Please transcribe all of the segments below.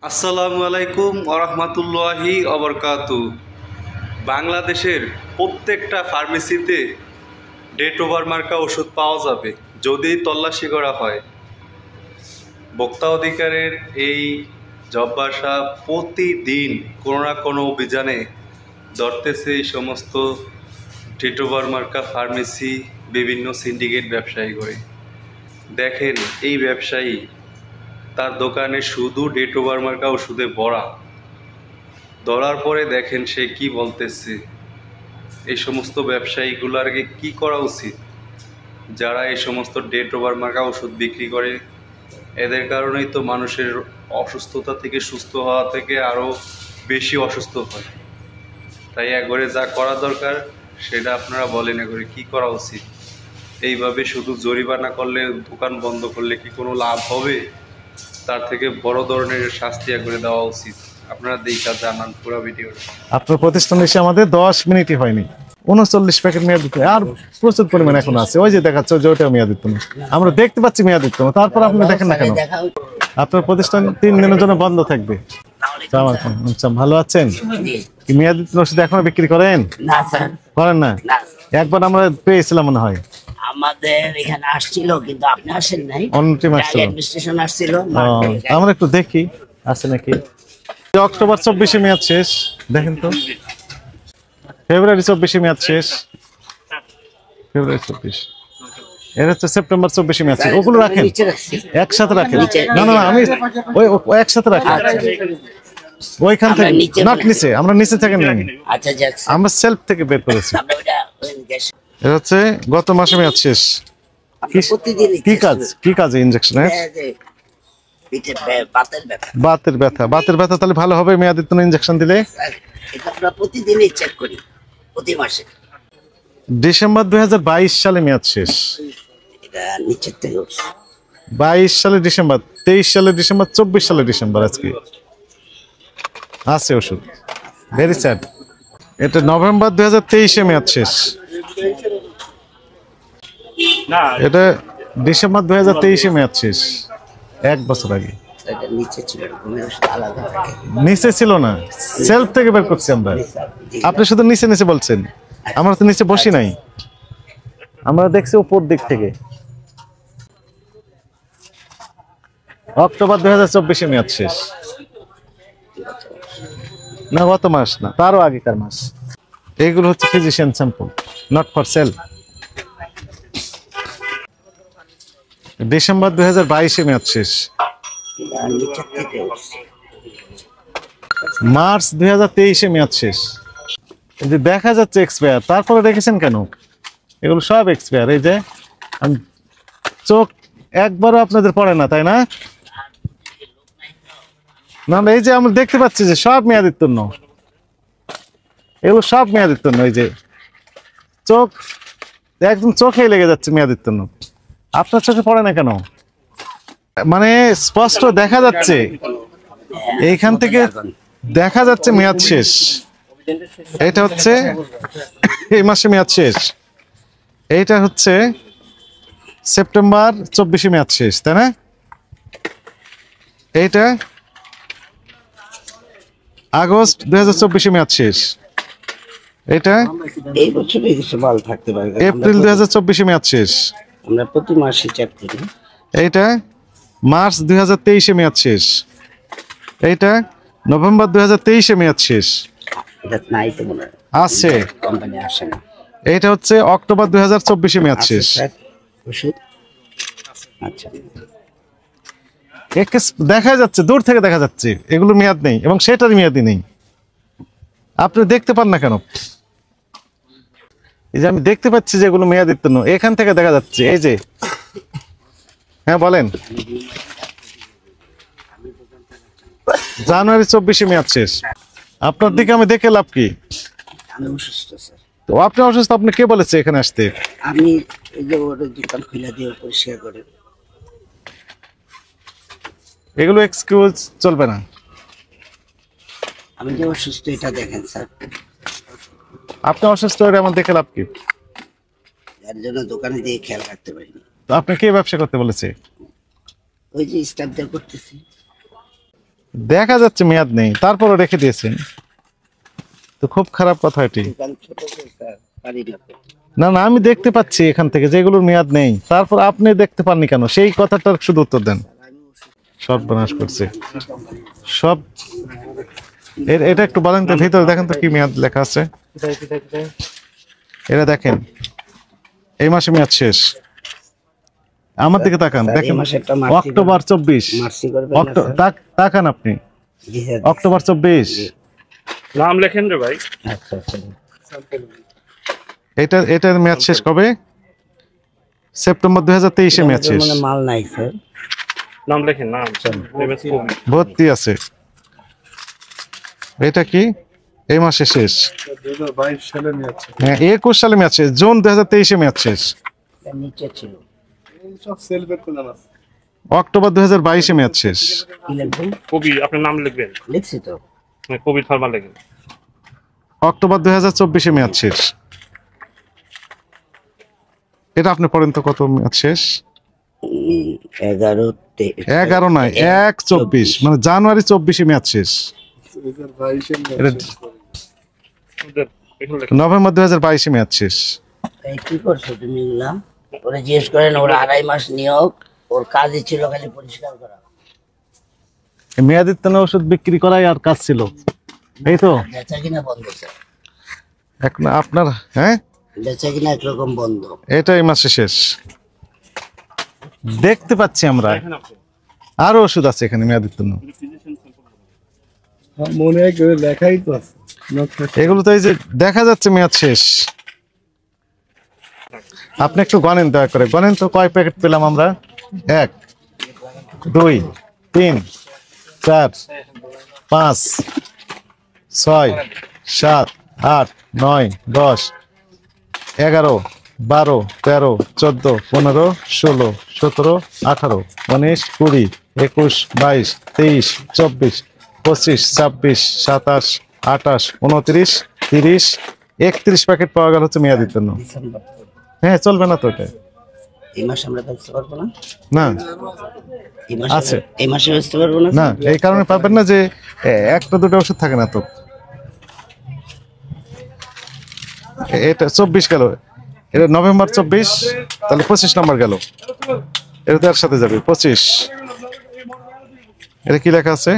আসসালামু আলাইকুম ওরহমাতুল্লাহি অবরকাতু। বাংলাদেশের প্রত্যেকটা ফার্মেসিতে ডেট ওভার মার্কা ওষুধ পাওয়া যাবে যদি তল্লাশি করা হয়। ভোক্তা অধিকারের এই জব্বার সাহেব প্রতিদিন কোনো না কোনো অভিযানে ধরতেছে এই সমস্ত ডেট ওভার মার্কা ফার্মেসি, বিভিন্ন সিন্ডিকেট ব্যবসায়ী করে। দেখেন এই ব্যবসায়ী, তার দোকানে শুধু ডেট ওভার মার্কা ওষুধে ভরা। ধরার পরে দেখেন সে কি বলতেছে। এই সমস্ত ব্যবসায়ীগুলোর আগে কি করা উচিত? যারা এই সমস্ত ডেট ওভার মার্কা ওষুধ বিক্রি করে, এদের কারণেই তো মানুষের অসুস্থতা থেকে সুস্থ হওয়া থেকে আরও বেশি অসুস্থ হয়। তাই একবারে যা করা দরকার সেটা আপনারা বলেন, একবারে কি করা উচিত? এইভাবে শুধু জরিমানা করলে, দোকান বন্ধ করলে কি কোনো লাভ হবে? তার থেকে বড় ধরনের শাস্তি একবারে দেওয়া উচিত। আপনারা দেখা জানান পুরো ভিডিওটা। আপনার প্রতিষ্ঠান এসে আমাদের 10 মিনিটই হয়নি, 39 প্যাকেট মেয়াদিত আর প্রচুর পরিমাণ এখন আছে। ওই যে দেখাচ্ছে যে ওইটা মেয়াদিত না, আমরা দেখতে পাচ্ছি মেয়াদিত না, তারপর আপনি দেখেন না কেন? আপনার প্রতিষ্ঠান 3 দিনের জন্য বন্ধ থাকবে। আচ্ছা, ভালো আছেন? কি মেয়াদিত ওষুধ এখনো বিক্রি করেন? না স্যার, করেন না? একবার আমরা পেয়েছিলাম মনে হয়, আমাদের এখানে আসছিল কিন্তু আপনি আসেন নাই। অন্য টিম আসছিল। অ্যাডমিনিস্ট্রেশন আসছিল। আমরা একটু দেখি আছে নাকি। অক্টোবর 24-এ মেয়াদ শেষ, দেখেন তো। ফেব্রুয়ারি 24-এ মেয়াদ শেষ, ফেব্রুয়ারি 24। এটা হচ্ছে সেপ্টেম্বর 24-এ মেয়াদ শেষ। ওগুলো রাখেন একসাথে, রাখেন। না না, আমি ওই একসাথে রাখি ওইখান থেকে, নট নিচে, আমরা নিচে থেকে নিই। আচ্ছা, আমরা সেলফ থেকে বের করেছি। এটা হচ্ছে গত মাসে মেয়াদ শেষ। কি কাজে ইনজেকশন? বাতের ব্যথা তাহলে ভালো হবে মেয়াদিত ইনজেকশন দিলে। এটা আমরা প্রতিদিনই চেক করি, প্রতি মাসে। ডিসেম্বর 2022 সালে মেয়াদ শেষ। এটা নিচের থেকে 22 সালে ডিসেম্বর, 23 সালে ডিসেম্বর, 24 সালে ডিসেম্বর আজকে আছে ওষুধ। Very sad. এটা নভেম্বর 2023-এ মেয়াদ শেষ। এটা ডিসেম্বর 2023-এ মেয়াদ শেষ, 1 বছর আগে। এটা নিচে ছিল, আলাদা থাকে। নিচে ছিল না, সেলফ থেকে বের করছি আমরা। আপনি শুধু নিচে নিচে বলছেন, আমরা তো নিচে বসি নাই, আমরা দেখছি উপর দিক থেকে। অক্টোবর 2024-এ মেয়াদ শেষ। না, গত মাস না, তারও আগেকার মাস। এইগুলো হচ্ছে physician sample, not for sale. December 2022-এ মেয়াদ শেষ। মার্চ 2023-এ মেয়াদ শেষ। এই যে দেখা যাচ্ছে এক্সপায়ার, তারপরে রেখেছেন কেন? এগুলো সব এক্সপায়ার। এই যে চোখ একবারও আপনাদের পড়ে না, তাই না? না, এই যে আমরা দেখতে পাচ্ছি যে সব মেয়াদোত্তীর্ণ, এগুলো সব মেয়াদোত্তীর্ণ। এই যে চোখ একদম চোখেই লেগে যাচ্ছে মেয়াদোত্তীর্ণ। আপনার চোখে পড়ে না কেন? মানে স্পষ্ট দেখা যাচ্ছে, এইখান থেকে দেখা যাচ্ছে মেয়াদ শেষ। এটা হচ্ছে এই মাসে মেয়াদ শেষ। এইটা হচ্ছে সেপ্টেম্বর 24-এ মেয়াদ শেষ, তাই না? এইটা আগস্ট 2024-এ মেয়াদ শেষ। এটা এই বছরে কিছু মাল থাকতে পারে, এপ্রিল 2024-এ মেয়াদ শেষ। আমরা প্রতি মাসে চেক করি। এইটা মার্চ 2023-এ মেয়াদ শেষ। এইটা নভেম্বর 2023-এ মেয়াদ শেষ। এটা নাই তো মনে আছে, কোম্পানি আসে না। এইটা হচ্ছে অক্টোবর 2024-এ মেয়াদ শেষ। ওষুধ আচ্ছা, দেখা যাচ্ছে, দূর থেকে দেখা যাচ্ছে এগুলো মেয়াদ নেই, এবং সেটার মেয়াদই নেই। আপনি দেখতে পান না কেন? এই যে আমি দেখতে পাচ্ছি যে এগুলো মেয়াদোত্তীর্ণ, এখান থেকে দেখা যাচ্ছে। এই যে, হ্যাঁ বলেন। জানুয়ারি 24-এ মেয়াদ শেষ। আপনার দিকে আমি দেখে লাভ কি? আমি অসুস্থ স্যার। তো আপনি অসুস্থ, আপনি কে বলেছে এখানে আসতে? আমি এই যে ওর দোকান খুলে দিয়ে পরিষ্কার করে। এগুলো এক্সকিউজ চলবে না। আমি যে অসুস্থ এটা দেখেন স্যার। আপনি অসুস্থ হয়ে আমার দেখে লাভ কি? যার জন্য দোকানে দিয়ে খেয়াল রাখতে পারিনি। তো আপনি কে ব্যবসা করতে বলেছে? ওই যে স্টাফদের করতেছি। দেখা যাচ্ছে মেয়াদ নেই, তারপরও রেখে দিয়েছেন, তো খুব খারাপ কথা এটি। দোকান ছোট তো স্যার, পারি না তো। না না, আমি দেখতে পাচ্ছি এখান থেকে যেগুলোর মেয়াদ নেই, তারপর আপনি দেখতে পাননি কেন, সেই কথাটার শুধু উত্তর দেন। সব বানাস করছে সব। এটা একটু বলেন তো, ভিতরে দেখেন তো কি মেয়াদ লেখা আছে। এটা দেখেন, এই মাসে মেয়াদ শেষ। আমার দিকে তাকান, স্যার, এই দেখেন মাসে একটা মার্সি অক্টোবর 24। মার্সি করবেন না, স্যার? তাকান আপনি, জি স্যার। অক্টোবর 24। নাম লেখেন রে ভাই। আচ্ছা আচ্ছা। এটার মেয়াদ শেষ কবে? সেপ্টেম্বর 2023-এ মেয়াদ শেষ। মানে মাল নাই স্যার। নাম লেখেন, নাম এমএস কবি। ভর্তি আছে। এটা কি এই মাসে শেষ? 2022 সালে মেয়াদ শেষ। হ্যাঁ, 21 সালে মেয়াদ শেষ, জুন 2023-এ মেয়াদ শেষ। এর নিচে ছিল। এই সব সেলফের তো নাম আছে। অক্টোবর 2022-এ মেয়াদ শেষ। কি লিখবেন? কবি, আপনার নাম লিখবেন, লিখছি তো। কবির ফার্মা লেখেন। অক্টোবর 2024-এ মেয়াদ শেষ। এটা আপনি পড়েন তো, কত মেয়াদ শেষ? 11 নয়, 1/24, মানে জানুয়ারি 24-এ মেয়াদ শেষ। 2022 এর মেয়াদ এটা শেষ করে। ওদের এখানে লেখেন। নভেম্বর 2022-এ মেয়াদ শেষ। এই কি করছো তুমি এগুলা? ওরা জিজ্ঞেস করেন, ওরা 2.5 মাস নিয়োগ, ওর কাজই ছিল খালি পরিষ্কার করা। মেয়াদিত্ব ওষুধ বিক্রি করাই আর কাজ ছিল, এই তো। বেচা কিনা বন্ধ স্যার, এখন আপনার, হ্যাঁ, বেচা কিনা একরকম বন্ধ। এটা এই মাসে শেষ দেখতে পাচ্ছি আমরা। লেখেন আপনি। আরো ওষুধ আছে এখানে মেয়াদিত্ব। হ্যাঁ, মনে হয় কেউ লেখাই তো আছে। নকশা এগুলো তো এই যে দেখা যাচ্ছে মেয়াদ শেষ। আপনি একটু গণেন, দয়া করে গণেন তো, কয় প্যাকেট পেলাম আমরা? 1 2 3 4 5 6 7 8 9 10 11 12 13 14 15 16 17 18 19 20 21 22 23 24 25 26 27 28 29 30 31 প্যাকেট পাওয়া গেল হচ্ছে মেয়াদির জন্য। ডিসেম্বর। হ্যাঁ, চলবে না তো এটা? এই মাসে আমরা বেচতে পারবো না। না এই মাসে আছে। এই মাসে বেচতে পারবো না। না, এই কারণে পাবেন না যে একটা দুটো ওষুধ থাকে না তো। এটা 24 গেল, এটা নভেম্বর 24, তাহলে 25 নম্বর গেল, এটা তার সাথে যাবে 25। এটা কি লেখা আছে?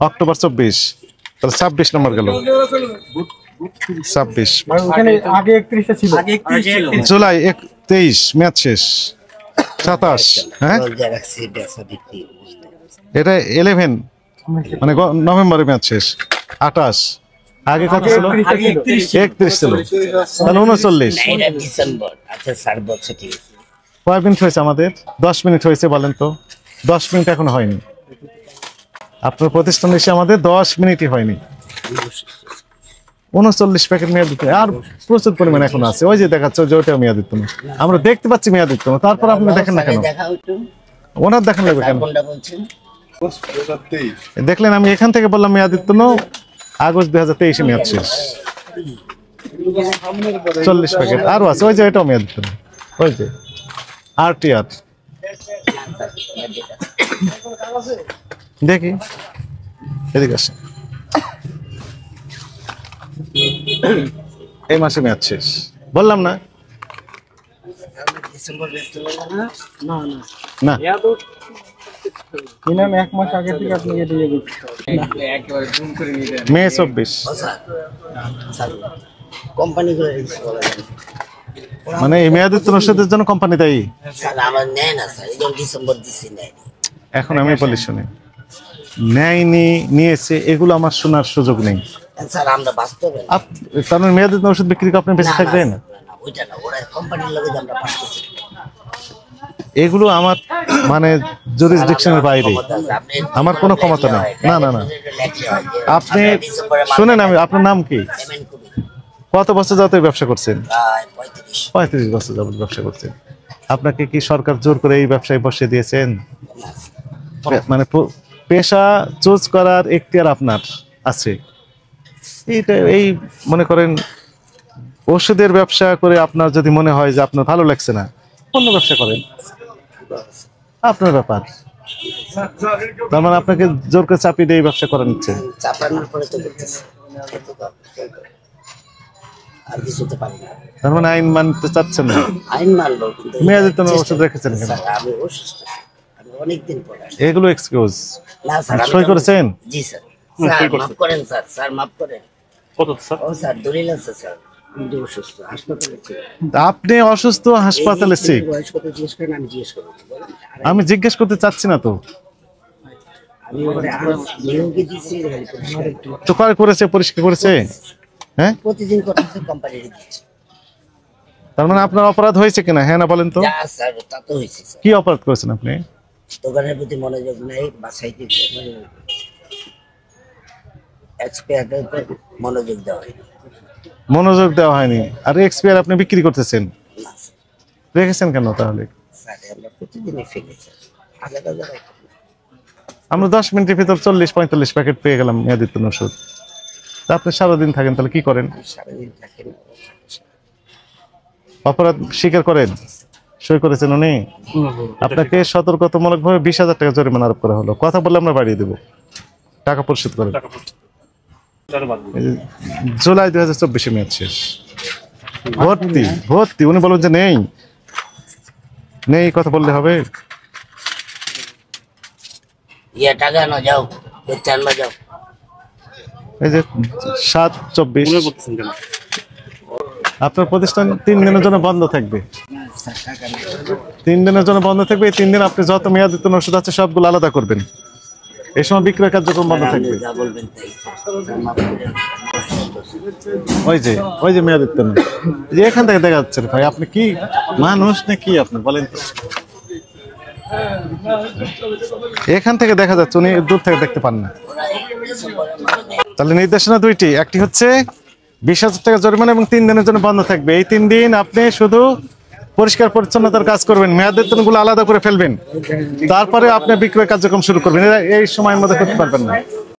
অক্টোবর 24, তাহলে 26 নম্বর গেল, 26। ওখানে আগে 31টা ছিল। জুলাই 23 মেয়াদ শেষ, 27। হ্যাঁ, রোজা রাখছি, বেচা বিক্রি বুঝতে পারছি। এটা 11, মানে নভেম্বরে মেয়াদ শেষ, 28। আগে কত ছিল? 31 ছিল, তাহলে 39। না, এটা ডিসেম্বর। আচ্ছা স্যার বলছে ঠিক আছে। কয় মিনিট হয়েছে আমাদের? 10 মিনিট হয়েছে, বলেন তো। 10 মিনিট এখন হয়নি, আপনার প্রতিষ্ঠান এসে আমাদের 10 মিনিটই হয়নি। 39 প্যাকেট মেয়াদ দিতে, আর প্রচুর পরিমাণে এখন আছে। ওই যে দেখাচ্ছে, ওই যে ওইটাও মেয়াদ দিত না, আমরা দেখতে পাচ্ছি মেয়াদ দিত না, তারপর আপনি দেখেন না কেন? দেখা হইতো। ওনার দেখেন লাগবে স্যার কেন? কোনটা বলছেন? 2023 দেখলেন, আমি এখান থেকে বললাম মেয়াদ দিত না, আগস্ট 2023-এ মেয়াদ শেষ। 40 প্যাকেট আরো আছে, ওই যে এটাও মেয়াদ দিত না, ওই যে RTR। দেখি, এদিকে আসে। এই মাসে মেয়াদ শেষ, বললাম না? ডিসেম্বর বেচতে পারবো না। না, কিনাম 1 মাস আগে থেকে আপনাকে দিয়ে দিচ্ছি। মে 24। ও স্যার, স্যার কোম্পানিগুলো রিস্ক বলা যায় না। মানে এই মেয়াদিত্ব ওষুধের জন্য কোম্পানি দায়ী? স্যার আমার নেয় না স্যার, এই জন্য ডিসেম্বর দিচ্ছি নেয়নি। এখন আমি বলি, শুনে নেয়নি, নিয়েছে, এগুলো আমার শোনার সুযোগ নেই। স্যার আমরা বাস্তবে না। তার মানে মেয়াদিত্ব ওষুধ বিক্রি করে আপনি বেঁচে না, থাকবেন? না, না, ওইটা না, ওরা কোম্পানির লগে যে আমরা পাঠাচ্ছি। এগুলো আমার মানে জুরিসডিকশনের বাইরে, আমার কোনো ক্ষমতা নেই। না না না, আপনি শুনেন, আমি, আপনার নাম কি? কত বছর যাবত এই ব্যবসা করছেন? 35 বছর যাবত ব্যবসা করছেন। আপনাকে কি সরকার জোর করে এই ব্যবসায় বসিয়ে দিয়েছেন? মানে পেশা চুজ করার এখতিয়ার আপনার আছে। এইটা, এই মনে করেন ওষুধের ব্যবসা করে আপনার যদি মনে হয় যে আপনার ভালো লাগছে না, অন্য ব্যবসা করেন, আপনার ব্যাপার। তার মানে আপনাকে জোর করে চাপিয়ে দিয়ে এই ব্যবসা করা নিচ্ছে। চাপানোর পরে তো করতেছে, খেতে তো হবে, চলবে। আর কিছুতে পারি না। তার মানে আইন মানতে চাচ্ছেন না। আইন মানবো কিন্তু মেয়াদিত ওষুধ রেখেছেন কেন? স্যার, আমি অসুস্থ, আমি অনেকদিন পরে আসছি। এগুলো এক্সকিউজ। না স্যার, আমি সই তো- করেছেন? জি স্যার। হুম, স্যার সই করছি। মাফ করেন স্যার, স্যার মাফ করেন। কত স্যার? ও স্যার দলিল আছে স্যার, আমি যে অসুস্থ, হাসপাতালে ছিল। আপনি অসুস্থ, হাসপাতালে এই সিক। বয়স কত জিজ্ঞেস করেন, আমি জিজ্ঞেস করবো বলেন। আর আমি জিজ্ঞেস করতে চাচ্ছি না তো। আমি ওখানে নিয়োগে দিচ্ছি, পরিষ্কার তো কার করেছে, পরিষ্কার করেছে? হ্যাঁ, প্রতিদিন করতেছে, কোম্পানির দিচ্ছে। তার মানে আপনার অপরাধ হয়েছে কিনা, হ্যাঁ না বলেন তো? যা স্যার তা তো হয়েছে স্যার। কি অপরাধ করেছেন আপনি? দোকানের প্রতি মনোযোগ নেই, বাসায় দিতে এক্সপায়ারের উপর মনোযোগ দেওয়া হয়নি। মনোযোগ দেওয়া হয়নি, আর এক্সপায়ার আপনি বিক্রি করতেছেন, না স্যার, রেখেছেন কেন তাহলে? স্যার আমরা প্রতিদিনই ফেলি স্যার, হাজার হাজার item। আমরা 10 মিনিটের ভিতর 40-45 প্যাকেট পেয়ে গেলাম মেয়াদিত ওষুধ। তা আপনি সারাদিন থাকেন, তাহলে কি করেন? আমি সারাদিন থাকি না। অপরাধ স্বীকার করেন? সই করেছেন উনি? আপনাকে সতর্কতামূলক ভাবে 20,000 টাকা জরিমানা আরোপ করা হলো। কথা বললে আমরা বাড়িয়ে দেবো, টাকা পরিশোধ করেন। টাকা পয়সা। তাহলে বাদ দিন। এই যে জুলাই 2024 মেয়াদ শেষ। ভর্তি ভর্তি, উনি বলবেন যে নেই নেই, কথা বললে হবে? টাকা আনো, যাও দেখতে আনবা, যাও। এই যে 7/24 মনে করতেছেন কেন? আপনার প্রতিষ্ঠান 3 দিনের জন্য বন্ধ থাকবে। স্যার টাকা নেই। 3 দিনের জন্য বন্ধ থাকবে। এই 3 দিন আপনি যত মেয়াদিত ওষুধ আছে সবগুলো আলাদা করবেন। এই সময় বিক্রয় কার্যক্রম বন্ধ থাকবে। যা বলবেন তাই স্যার, মাফ করেন। ওই যে মেয়াদিত যে এখান থেকে দেখা যাচ্ছে রে ভাই, আপনি কি মানুষ না কি আপনি বলেন তো? এখান থেকে দেখা যাচ্ছে, উনি দূর থেকে দেখতে পান না। তাহলে নির্দেশনা দুইটি, একটি হচ্ছে 20,000 টাকা জরিমানা এবং 3 দিনের জন্য বন্ধ থাকবে। এই 3 দিন আপনি শুধু পরিষ্কার পরিচ্ছন্নতার কাজ করবেন, মেয়াদের গুলো আলাদা করে ফেলবেন, তারপরে আপনি বিক্রয় কার্যক্রম শুরু করবেন। এই সময়ের মধ্যে করতে পারবেন না।